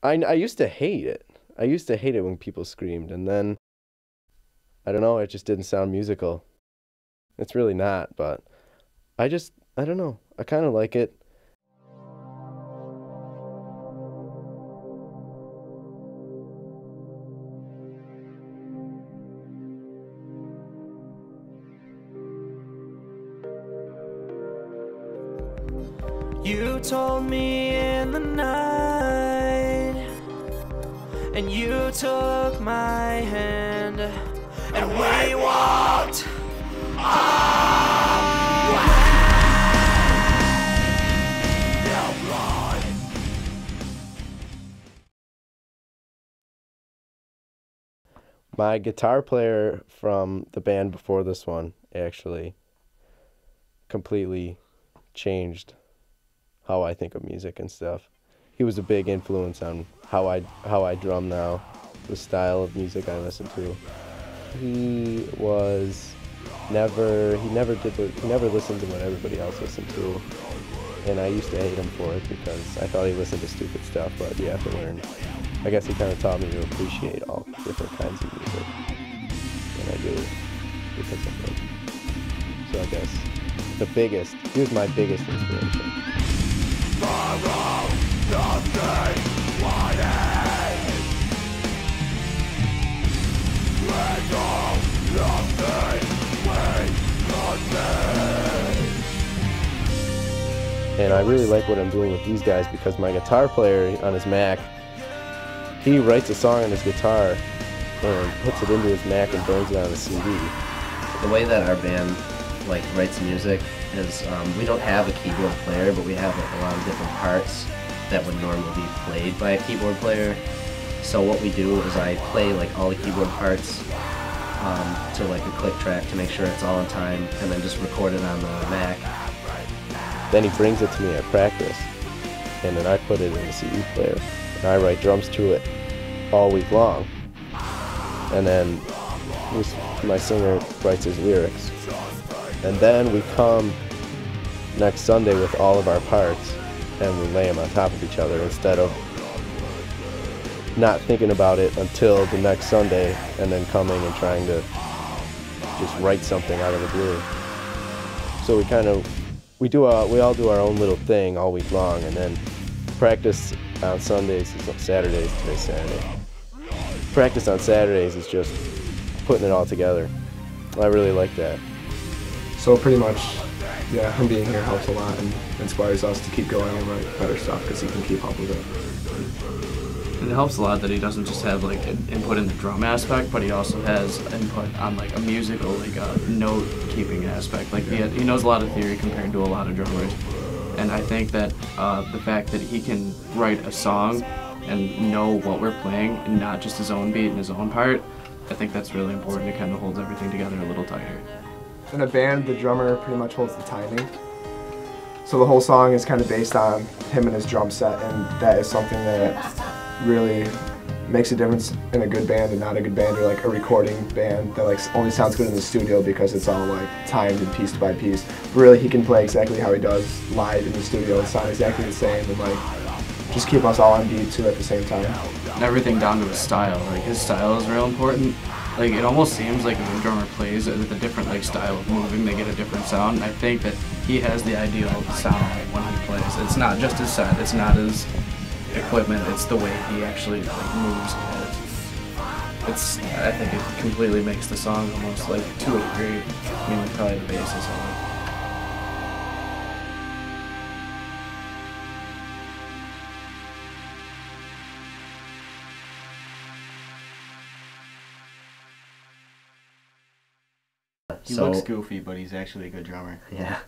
I used to hate it. I used to hate it when people screamed, and then I don't know, it just didn't sound musical. It's really not, but I don't know. I kind of like it. You told me in the night, and you took my hand, and we walked My guitar player from the band before this one actually completely changed how I think of music and stuff. He was a big influence on how I drum now, the style of music I listen to. He was he never listened to what everybody else listened to, and I used to hate him for it because I thought he listened to stupid stuff, but you have to learn. I guess he kind of taught me to appreciate all different kinds of music, and I do because of him. So I guess he was my biggest inspiration. And I really like what I'm doing with these guys because my guitar player on his Mac, he writes a song on his guitar and puts it into his Mac and burns it on a CD. The way that our band writes music is we don't have a keyboard player, but we have a lot of different parts that would normally be played by a keyboard player. So what we do is I play all the keyboard parts to a click track to make sure it's all in time, and then just record it on the Mac. Then he brings it to me at practice, and then I put it in the CD player, and I write drums to it all week long. And then my singer writes his lyrics. And then we come next Sunday with all of our parts, and we lay them on top of each other instead of not thinking about it until the next Sunday and then coming and trying to just write something out of the blue. So we all do our own little thing all week long, and then practice on Sundays, Saturdays, today's Saturday. Practice on Saturdays is just putting it all together. I really like that. So pretty much, yeah, him being here helps a lot and inspires us to keep going and write better stuff because he can keep up with it. And it helps a lot that he doesn't just have an input in the drum aspect, but he also has input on a musical, a note keeping aspect. He knows a lot of theory compared to a lot of drummers. And I think that the fact that he can write a song and know what we're playing and not just his own beat and his own part, I think that's really important. It kind of holds everything together a little tighter. In a band, the drummer pretty much holds the timing. So the whole song is kind of based on him and his drum set, and that is something that really makes a difference in a good band and not a good band, or a recording band that only sounds good in the studio because it's all timed and piece by piece. But really, he can play exactly how he does live in the studio and sound exactly the same, and just keep us all on beat too at the same time. And everything down to his style. His style is real important. It almost seems like when a drummer plays with a different style of moving, they get a different sound. And I think that he has the ideal sound when he plays. It's not just his set, it's not his equipment, it's the way he actually moves. I think it completely makes the song almost to a degree. I mean, probably the basis of it. He looks goofy, but he's actually a good drummer. Yeah.